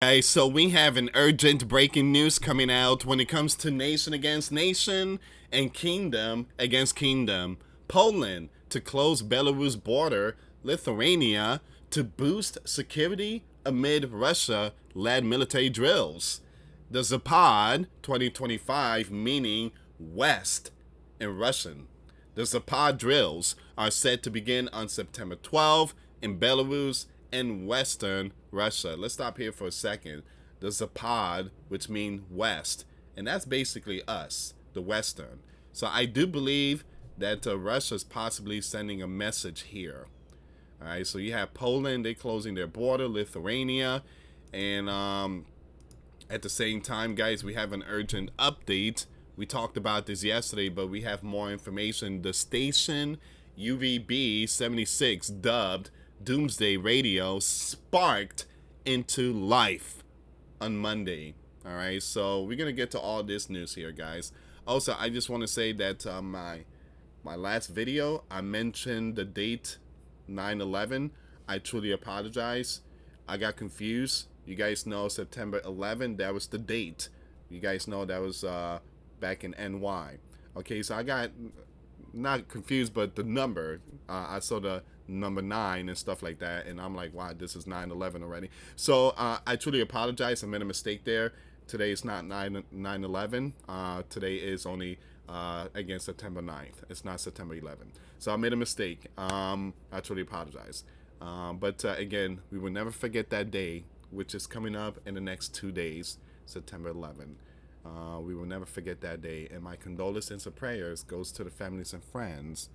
Okay, so we have an urgent breaking news coming out when it comes to nation against nation and kingdom against kingdom. Poland to close Belarus border, Lithuania to boost security amid Russia led military drills. The Zapad 2025, meaning West in Russian. The Zapad drills are set to begin on September 12 in Belarus and Western Russia. Let's stop here for a second. The Zapad, which means West, and that's basically us, the Western. So I do believe that Russia is possibly sending a message here. All right, so you have Poland, they're closing their border, Lithuania, and at the same time, guys, we have an urgent update. We talked about this yesterday, but we have more information. The station UVB 76, dubbed Doomsday Radio, sparked into life on Monday. All right, so we're gonna get to all this news here, guys. Also, I just want to say that my last video, I mentioned the date 9/11. I truly apologize. I got confused. You guys know September 11th, that was the date. You guys know that was back in NY. Okay, so I got not confused, but the number. I saw the number 9 and stuff like that, and I'm like, wow, this is 9/11 already. So I truly apologize. I made a mistake there. Today is not 9/11. Today is only again September 9th. It's not September 11th. So I made a mistake. I truly apologize. But again, we will never forget that day, which is coming up in the next 2 days, September 11th. We will never forget that day, and my condolences and prayers goes to the families and friends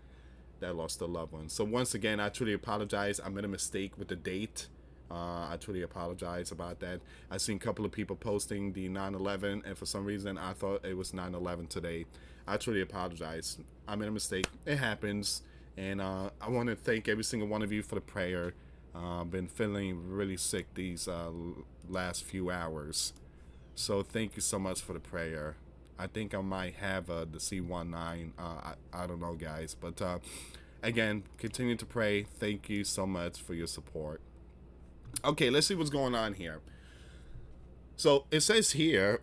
that lost their loved ones. So once again, I truly apologize. I made a mistake with the date. I truly apologize about that. I seen a couple of people posting the 9/11, and for some reason, I thought it was 9/11 today. I truly apologize. I made a mistake. It happens, and I want to thank every single one of you for the prayer. Been feeling really sick these last few hours. So thank you so much for the prayer. I think I might have the C19. I don't know, guys. But again, continue to pray. Thank you so much for your support. Okay, let's see what's going on here. So it says here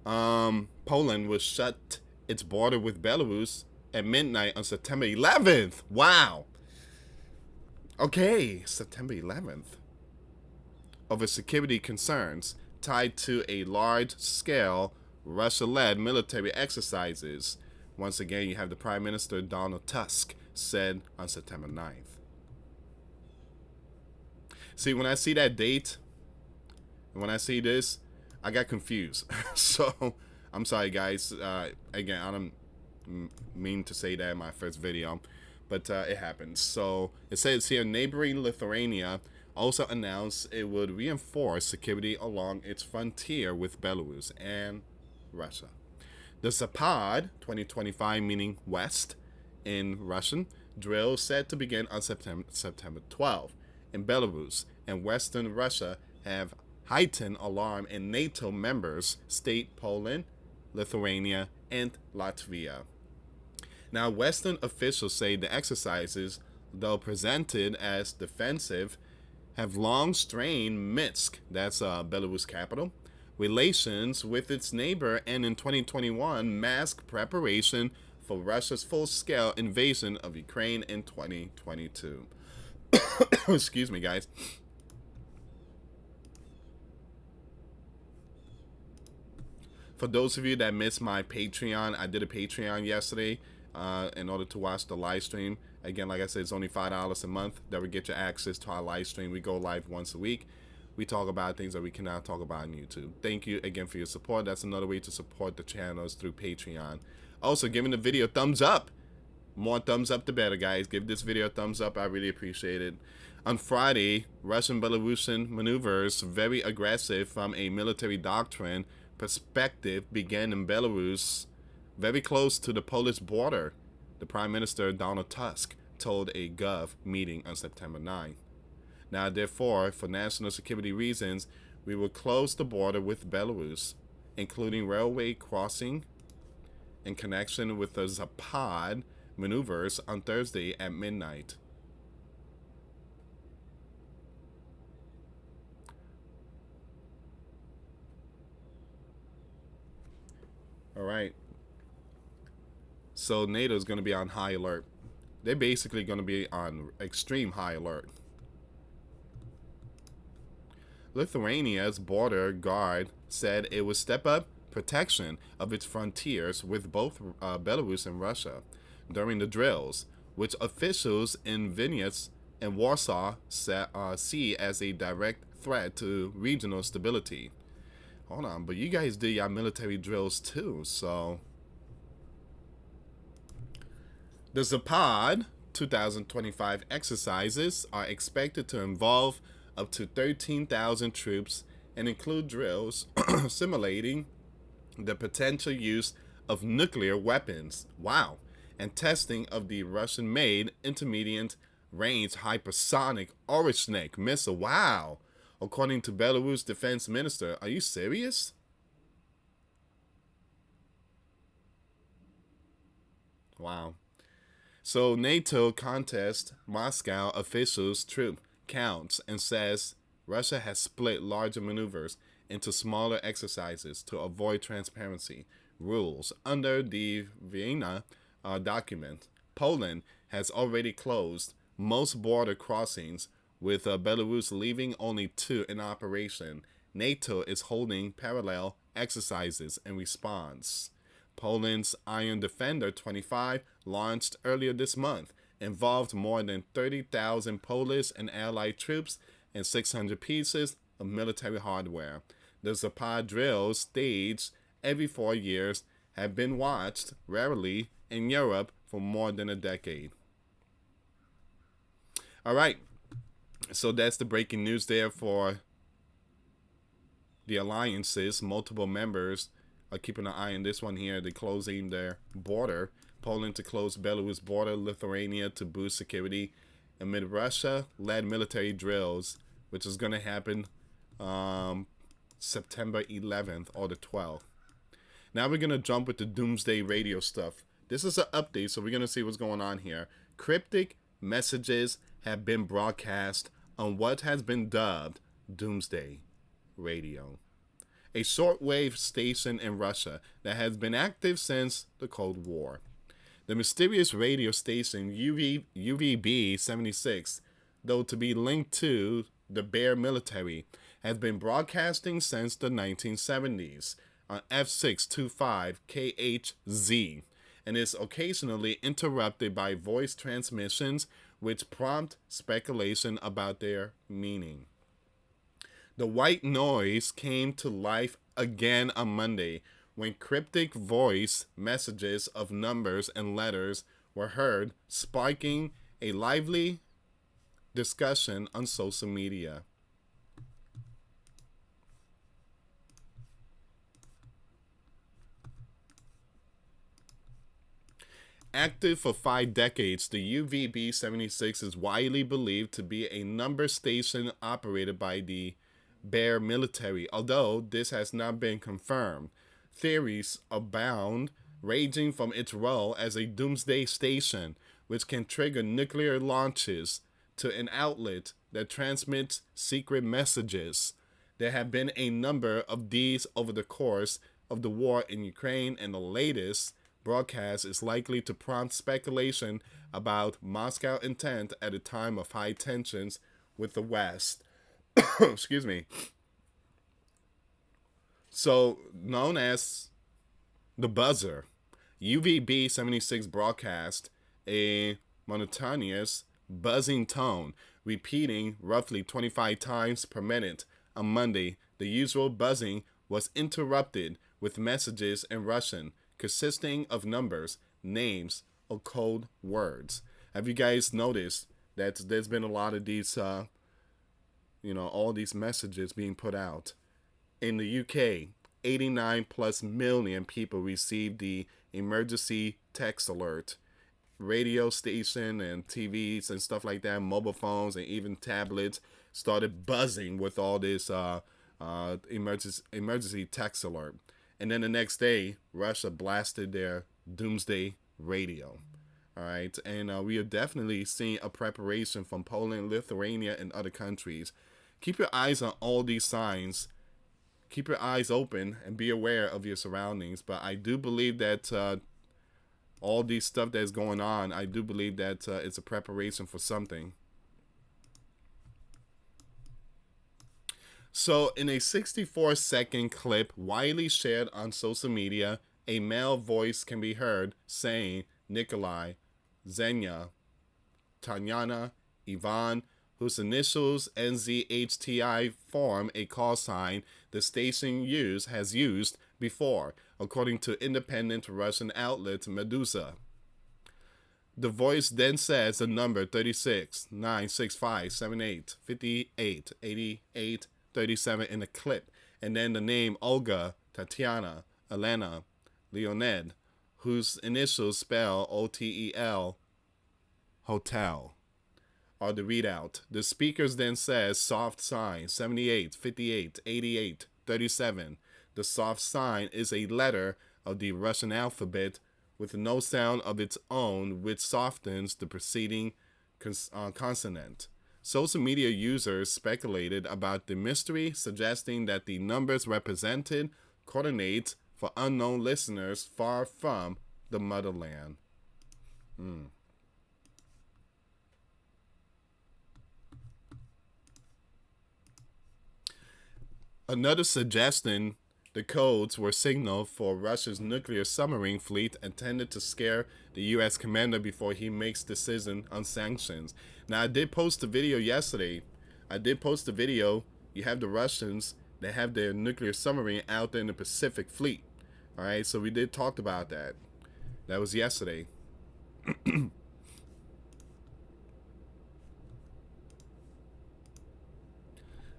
Poland will shut its border with Belarus at midnight on September 11th. Wow. Okay, September 11th. Over security concerns tied to a large-scale Russia-led military exercises. Once again, you have the Prime Minister Donald Tusk said on September 9th. See, when I see that date, and when I see this, I got confused. So, I'm sorry, guys. Again, I don't mean to say that in my first video, but it happens. So, it says here, neighboring Lithuania also announced it would reinforce security along its frontier with Belarus and Russia. The Zapad 2025, meaning West in Russian, drill set to begin on September 12 in Belarus and Western Russia have heightened alarm in NATO members state Poland, Lithuania, and Latvia. Now, Western officials say the exercises, though presented as defensive, have long strained Minsk, that's Belarus capital, relations with its neighbor, and in 2021 masked preparation for Russia's full-scale invasion of Ukraine in 2022. Excuse me, guys. For those of you that missed my Patreon, I did a Patreon yesterday in order to watch the live stream. Again, like I said, it's only $5 a month that would get you access to our live stream. We go live once a week. We talk about things that we cannot talk about on YouTube. Thank you again for your support. That's another way to support the channels through Patreon. Also, giving the video a thumbs up. More thumbs up, the better, guys. Give this video a thumbs up. I really appreciate it. On Friday, Russian-Belarusian maneuvers, very aggressive from a military doctrine perspective, began in Belarus, very close to the Polish border. The Prime Minister Donald Tusk told a Gov meeting on September 9. Now, therefore, for national security reasons, we will close the border with Belarus, including railway crossing in connection with the Zapad maneuvers on Thursday at midnight. All right. So NATO is going to be on high alert. They're basically going to be on extreme high alert. Lithuania's border guard said it would step up protection of its frontiers with both Belarus and Russia during the drills, which officials in Vilnius and Warsaw see as a direct threat to regional stability. Hold on, but you guys do your military drills too, so. The Zapad 2025 exercises are expected to involve up to 13,000 troops and include drills simulating the potential use of nuclear weapons. Wow. And testing of the Russian made intermediate range hypersonic Orishnik missile. Wow. According to Belarus defense minister. Are you serious? Wow. So NATO contests Moscow officials' troop counts and says Russia has split larger maneuvers into smaller exercises to avoid transparency rules. Under the Vienna document, Poland has already closed most border crossings, with Belarus leaving only 2 in operation. NATO is holding parallel exercises in response. Poland's Iron Defender 25, launched earlier this month, involved more than 30,000 Polish and Allied troops and 600 pieces of military hardware. The Zapad drills, staged every 4 years, have been watched rarely in Europe for more than a decade. All right, so that's the breaking news there for the alliances. Multiple members are keeping an eye on this one here. They're closing their border. Poland to close Belarus border. Lithuania to boost security amid Russia-led military drills, which is going to happen September 11th or the 12th. Now we're going to jump with the Doomsday Radio stuff. This is an update, so we're going to see what's going on here. Cryptic messages have been broadcast on what has been dubbed Doomsday Radio, a shortwave station in Russia that has been active since the Cold War. The mysterious radio station UVB-76, though to be linked to the Bear military, has been broadcasting since the 1970s on F625KHZ and is occasionally interrupted by voice transmissions which prompt speculation about their meaning. The white noise came to life again on Monday when cryptic voice messages of numbers and letters were heard, sparking a lively discussion on social media. Active for 5 decades, the UVB-76 is widely believed to be a number station operated by the Bear military, although this has not been confirmed. Theories abound, ranging from its role as a doomsday station, which can trigger nuclear launches, to an outlet that transmits secret messages. There have been a number of these over the course of the war in Ukraine, and the latest broadcast is likely to prompt speculation about Moscow intent at a time of high tensions with the West. Excuse me. So, known as the buzzer, UVB-76 broadcast a monotonous buzzing tone, repeating roughly 25 times per minute. On Monday, the usual buzzing was interrupted with messages in Russian, consisting of numbers, names, or code words. Have you guys noticed that there's been a lot of these all these messages being put out? In the UK, 89 plus million people received the emergency text alert. Radio station and TVs and stuff like that, mobile phones and even tablets started buzzing with all this emergency text alert. And then the next day, Russia blasted their doomsday radio. All right, and we are definitely seeing a preparation from Poland, Lithuania, and other countries. Keep your eyes on all these signs keep your eyes open and be aware of your surroundings. But I do believe that all these stuff that's going on, I do believe that it's a preparation for something. So, in a 64-second clip widely shared on social media, a male voice can be heard saying Nikolai, Zenya, Tanyana, Ivan, whose initials NZHTI form a call sign the station has used before, according to independent Russian outlet Medusa. The voice then says the number 36 965 78 58 88 37 in the clip, and then the name Olga, Tatiana, Elena, Leonid, whose initials spell OTEL, hotel, are the readout. The speakers then says soft sign 78, 58, 88, 37. The soft sign is a letter of the Russian alphabet with no sound of its own, which softens the preceding consonant. Social media users speculated about the mystery, suggesting that the numbers represented coordinate for unknown listeners far from the motherland. Another suggestion the codes were signal for Russia's nuclear submarine fleet intended to scare the U.S. commander before he makes decision on sanctions. Now, I did post a video yesterday. You have the Russians, they have their nuclear submarine out there in the Pacific Fleet. All right, so we did talk about that. That was yesterday.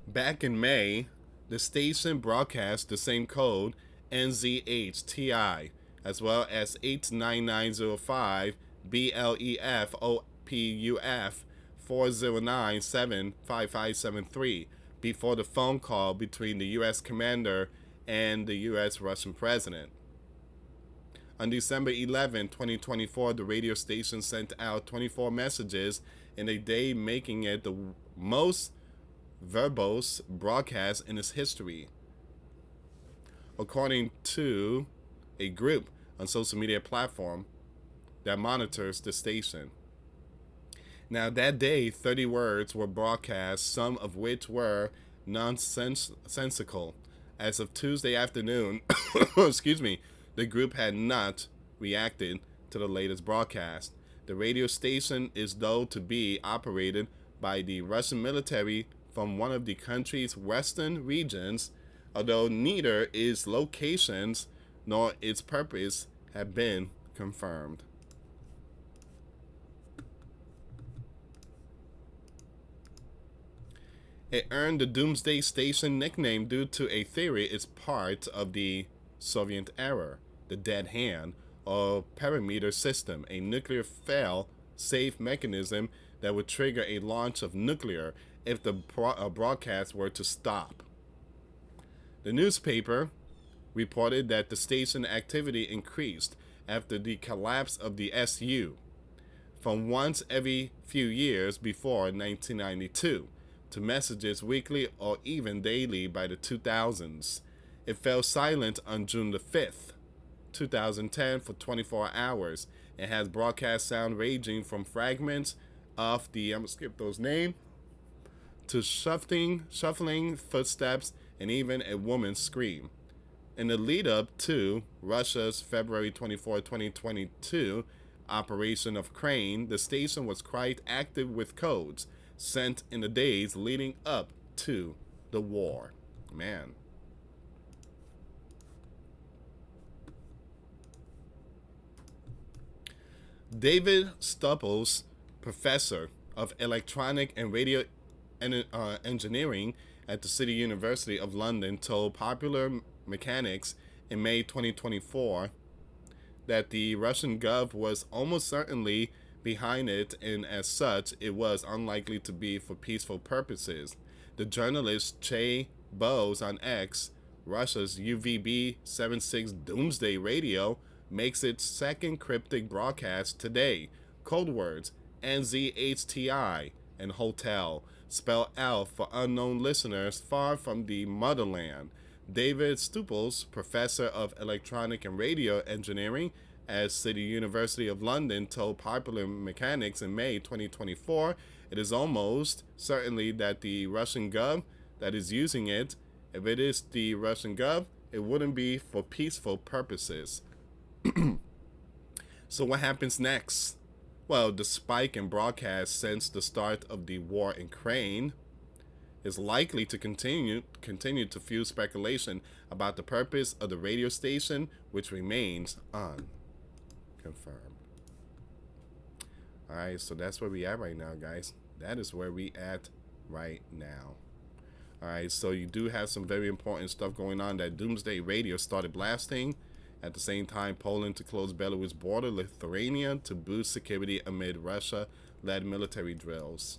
Back in May, the station broadcast the same code, NZHTI, as well as 89905 BLEF OPUF 40975573 before the phone call between the U.S. commander and the U.S. Russian president. On December 11, 2024, the radio station sent out 24 messages in a day, making it the most verbose broadcast in its history, according to a group on social media platform that monitors the station. Now, that day, 30 words were broadcast, some of which were nonsensical. As of Tuesday afternoon, excuse me, the group had not reacted to the latest broadcast. The radio station is though to be operated by the Russian military from one of the country's western regions, although neither its locations nor its purpose have been confirmed. It earned the Doomsday Station nickname due to a theory it's part of the Soviet era, the dead hand, or perimeter system, a nuclear fail-safe mechanism that would trigger a launch of nuclear if the broadcast were to stop. The newspaper reported that the station activity increased after the collapse of the SU from once every few years before 1992 to messages weekly or even daily by the 2000s. It fell silent on June the 5th, 2010 for 24 hours. It has broadcast sound ranging from fragments of the, I'm going to skip those names, to shuffling footsteps and even a woman's scream. In the lead up to Russia's February 24, 2022 operation of Crane, the station was quite active with codes sent in the days leading up to the war. Man. David Stupples, professor of electronic and radio engineering at the City University of London, told Popular Mechanics in May 2024 that the Russian Gov was almost certainly behind it, and as such, it was unlikely to be for peaceful purposes. The journalist Che Bose on X, Russia's UVB-76 Doomsday Radio, makes its second cryptic broadcast today. Code words NZHTI and hotel spell out for unknown listeners far from the motherland. David Stuples, professor of electronic and radio engineering at City University of London, told Popular Mechanics in May 2024, it is almost certainly that the Russian gov that is using it, if it is the Russian gov, it wouldn't be for peaceful purposes. So what happens next? Well, the spike in broadcasts since the start of the war in Ukraine is likely to continue to fuel speculation about the purpose of the radio station, which remains unconfirmed. All right, so that's where we at right now, guys. That is where we at right now. All right, so you do have some very important stuff going on. That Doomsday Radio started blasting. At the same time, Poland to close Belarus border, Lithuania to boost security amid Russia-led military drills.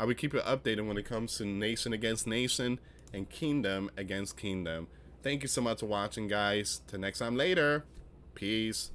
I will keep you updated when it comes to nation against nation and kingdom against kingdom. Thank you so much for watching, guys. Till next time later. Peace.